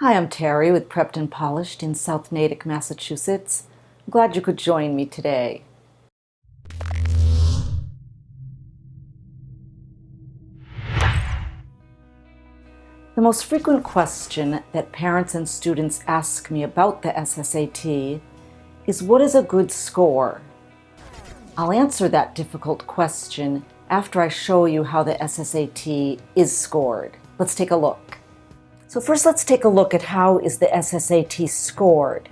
Hi, I'm Terri with Prepped and Polished in South Natick, Massachusetts. I'm glad you could join me today. The most frequent question that parents and students ask me about the SSAT is, what is a good score? I'll answer that difficult question after I show you how the SSAT is scored. Let's take a look. So first, let's take a look at how is the SSAT scored.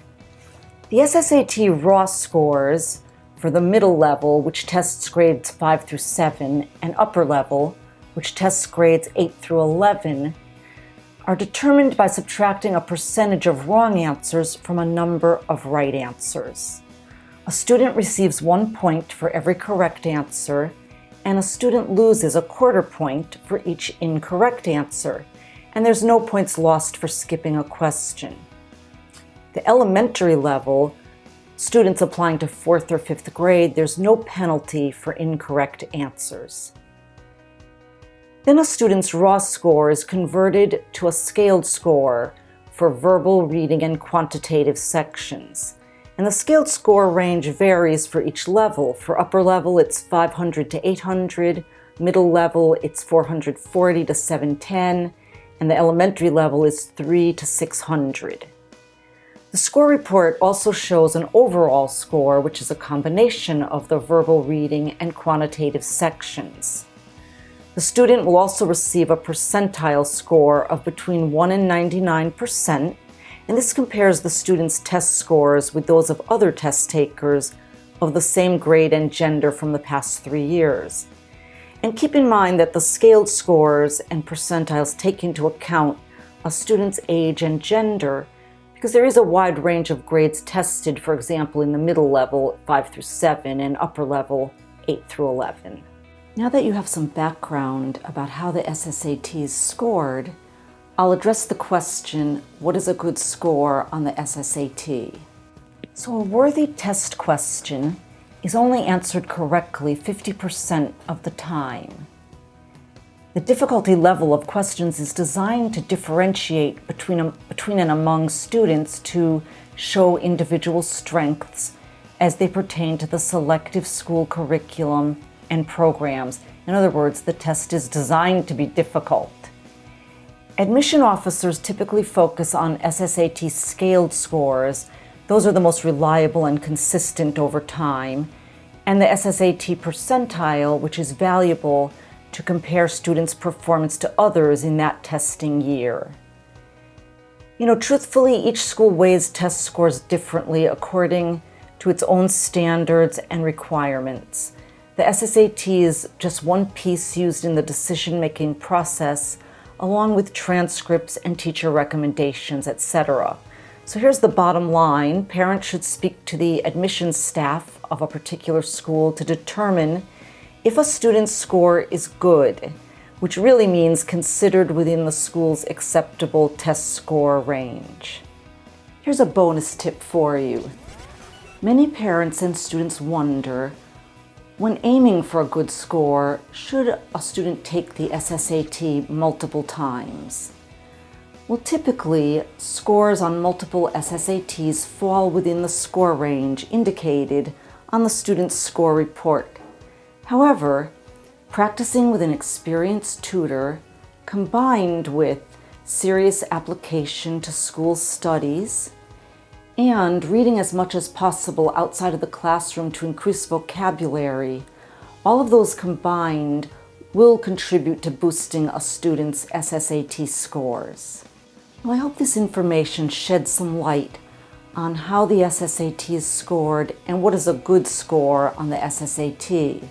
The SSAT raw scores for the middle level, which tests grades 5 through 7, and upper level, which tests grades 8 through 11, are determined by subtracting a percentage of wrong answers from a number of right answers. A student receives 1 point for every correct answer, and a student loses a quarter point for each incorrect answer, and there's no points lost for skipping a question. The elementary level, students applying to 4th or 5th grade, there's no penalty for incorrect answers. Then a student's raw score is converted to a scaled score for verbal, reading, and quantitative sections. And the scaled score range varies for each level. For upper level, it's 500 to 800. Middle level, it's 440 to 710. And the elementary level is 3 to 600. The score report also shows an overall score, which is a combination of the verbal, reading, and quantitative sections. The student will also receive a percentile score of between 1 and 99%, and this compares the student's test scores with those of other test takers of the same grade and gender from the past 3 years. And keep in mind that the scaled scores and percentiles take into account a student's age and gender, because there is a wide range of grades tested, for example, in the middle level, 5 through 7, and upper level, 8 through 11. Now that you have some background about how the SSAT is scored, I'll address the question, what is a good score on the SSAT? So a worthy test question is only answered correctly 50% of the time. The difficulty level of questions is designed to differentiate between and among students to show individual strengths as they pertain to the selective school curriculum and programs. In other words, the test is designed to be difficult. Admission officers typically focus on SSAT scaled scores. Those are the most reliable and consistent over time. And the SSAT percentile, which is valuable to compare students' performance to others in that testing year. Truthfully, each school weighs test scores differently according to its own standards and requirements. The SSAT is just one piece used in the decision-making process, along with transcripts and teacher recommendations, etc. So here's the bottom line. Parents should speak to the admissions staff of a particular school to determine if a student's score is good, which really means considered within the school's acceptable test score range. Here's a bonus tip for you. Many parents and students wonder, when aiming for a good score, should a student take the SSAT multiple times? Well, typically, scores on multiple SSATs fall within the score range indicated on the student's score report. However, practicing with an experienced tutor, combined with serious application to school studies, and reading as much as possible outside of the classroom to increase vocabulary, all of those combined will contribute to boosting a student's SSAT scores. Well, I hope this information sheds some light on how the SSAT is scored and what is a good score on the SSAT.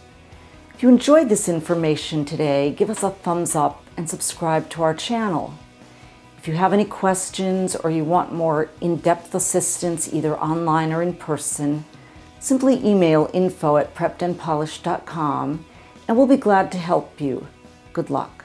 If you enjoyed this information today, give us a thumbs up and subscribe to our channel. If you have any questions or you want more in-depth assistance, either online or in person, simply email info@preppedandpolished.com and we'll be glad to help you. Good luck.